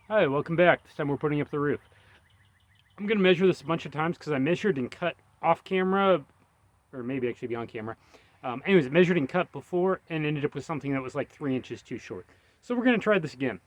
Hi, welcome back. This time we're putting up the roof. I'm going to measure this a bunch of times because I measured and cut off camera, or maybe actually be on camera. Anyways, I measured and cut before and ended up with something that was like 3 inches too short. So we're going to try this again.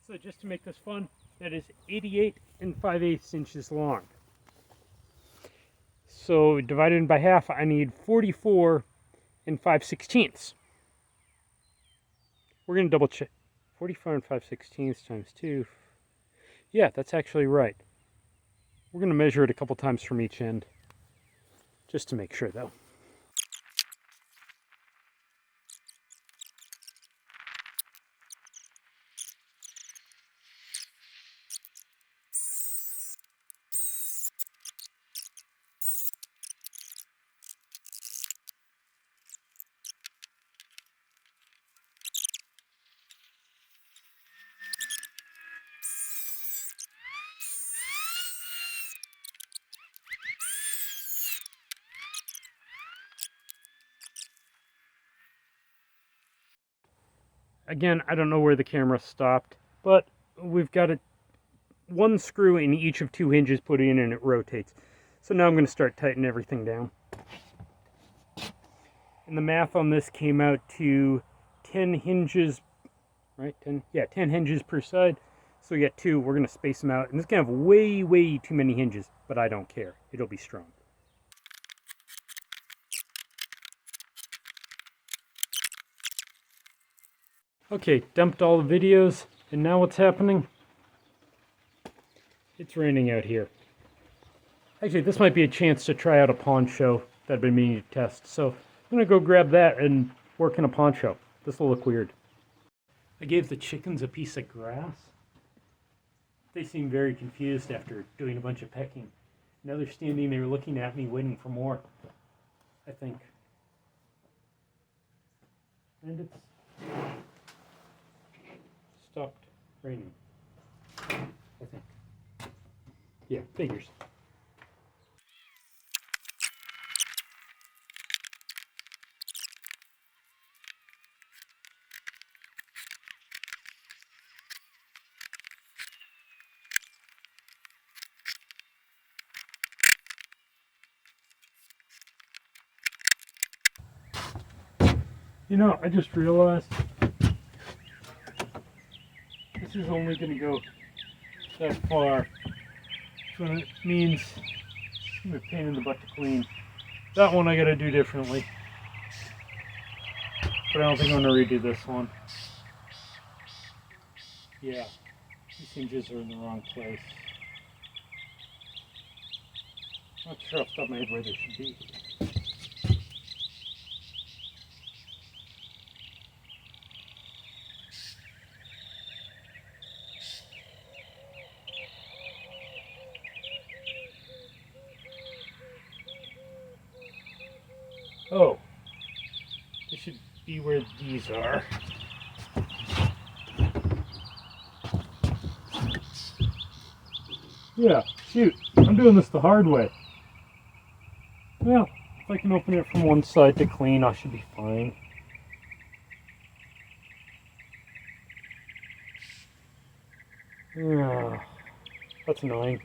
So just to make this fun, that is 88 5/8 inches long. So divided by half, I need 44 5/16. We're going to double check. 44 5/16 times 2. Yeah, that's actually right. We're going to measure it a couple times from each end, just to make sure though. Again, I don't know where the camera stopped, but we've got one screw in each of 2 hinges put in and it rotates. So now I'm going to start tightening everything down. And the math on this came out to 10 hinges, right? 10 hinges per side. So we got 2, we're going to space them out. And it's going to have way too many hinges, but I don't care. It'll be strong. Okay, dumped all the videos, and now what's happening? It's raining out here. Actually, this might be a chance to try out a poncho that I've been meaning to test. So I'm going to go grab that and work in a poncho. This will look weird. I gave the chickens a piece of grass. They seemed very confused after doing a bunch of pecking. Now they're standing there looking at me, waiting for more, I think. And it's stopped raining, I think. Yeah, figures. You know, I just realized this is only going to go that far. So it means it's going to be a pain in the butt to clean. That one I got to do differently. But I don't think I'm going to redo this one. Yeah, these hinges are in the wrong place. I'm not sure off the top of my head where they should be. Oh, they should be where these are. Yeah, shoot, I'm doing this the hard way. Well, if I can open it from one side to clean, I should be fine. Yeah, that's annoying.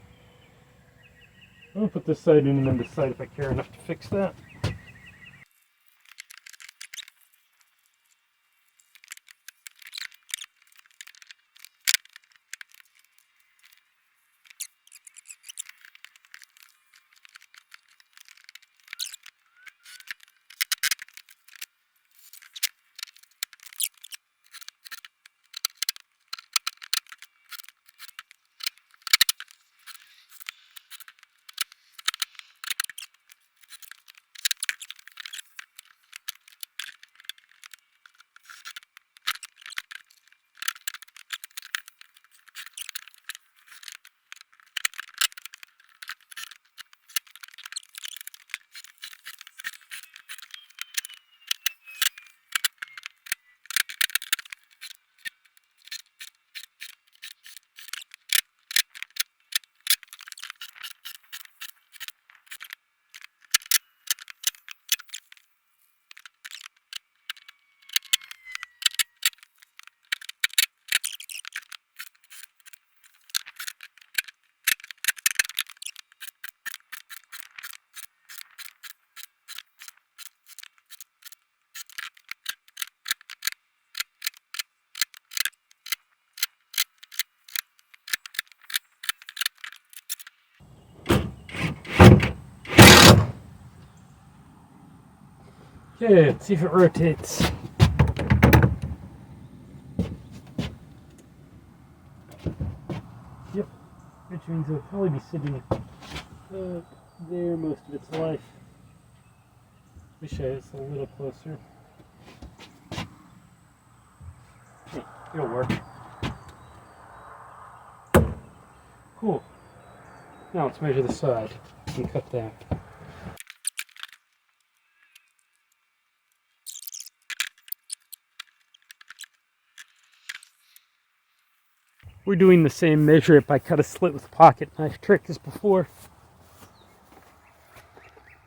I'm gonna put this side in and then decide if I care enough to fix that. Okay, let's see if it rotates. Yep, which means it'll probably be sitting there most of its life. Wish I was a little closer. Hey, it'll work. Cool. Now let's measure the side and cut that. We're doing the same measure if I cut a slit with a pocket knife trick as before.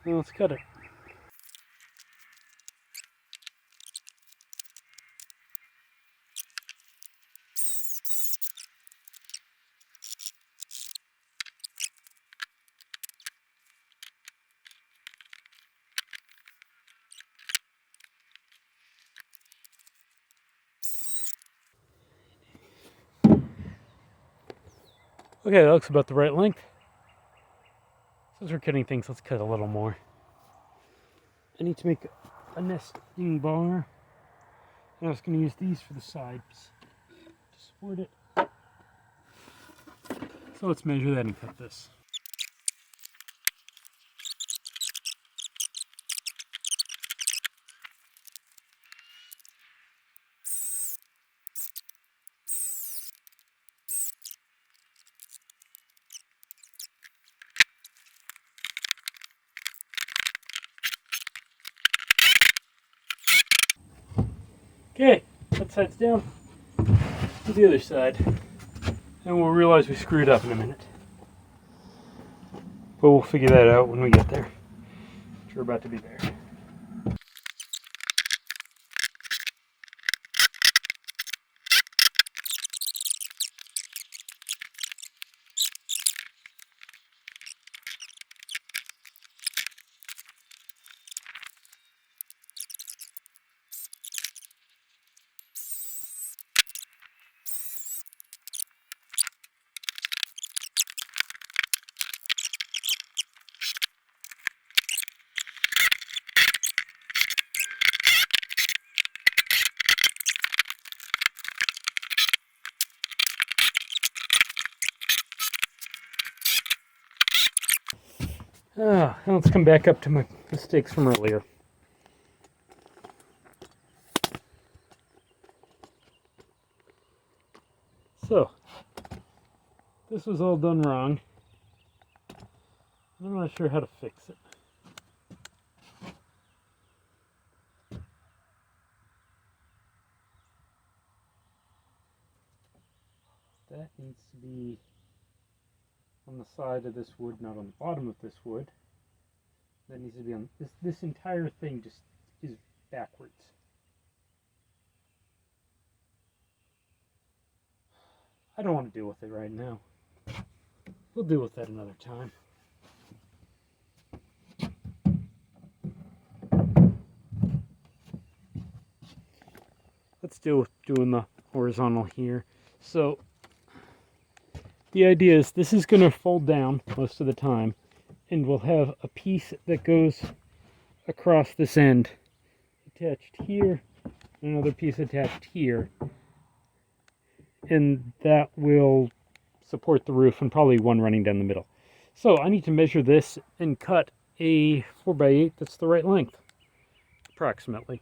Now let's cut it. Okay, that looks about the right length. Since we're cutting things, let's cut a little more. I need to make a nesting bar. And I was going to use these for the sides to support it. So let's measure that and cut this. Okay, that side's down. Do the other side. And we'll realize we screwed up in a minute. But we'll figure that out when we get there. We're about to be there. Now let's come back up to my mistakes from earlier. So, this was all done wrong. I'm not sure how to fix it. That needs to be on the side of this wood, not on the bottom of this wood. That needs to be on this entire thing just is backwards. I don't want to deal with it right now. We'll deal with that another time. Let's deal with doing the horizontal here. So the idea is this is going to fold down most of the time, and we'll have a piece that goes across this end attached here, and another piece attached here, and that will support the roof, and probably one running down the middle. So I need to measure this and cut a 4x8 that's the right length, approximately.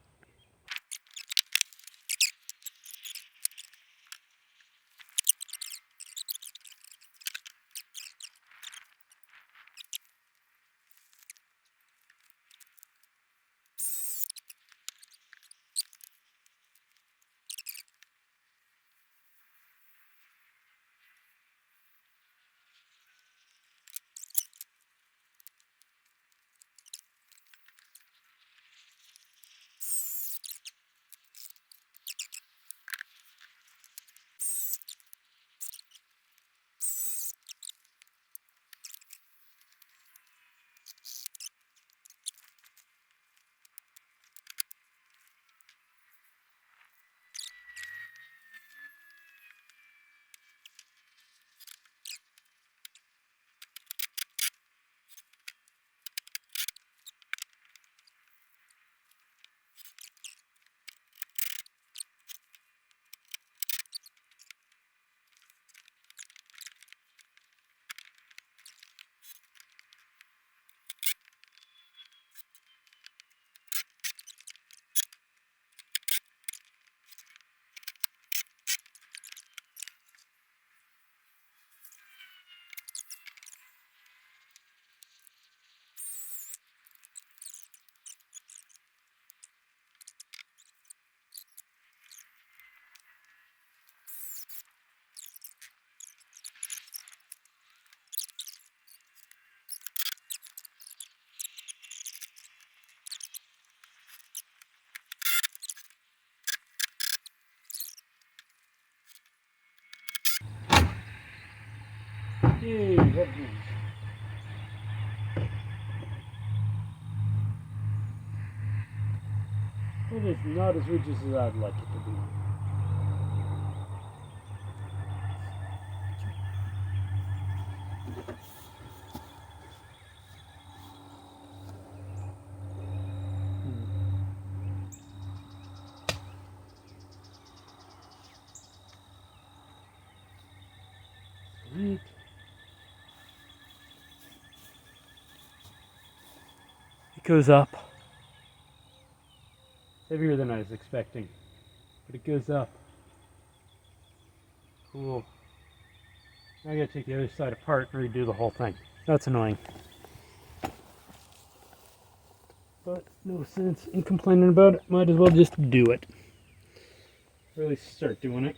Yay, headrooms. It is not as rigid as I'd like it to be. Sweet. It goes up. Heavier than I was expecting, but it goes up. Cool. Now I gotta take the other side apart and redo the whole thing. That's annoying. But no sense in complaining about it. Might as well just do it. Really start doing it.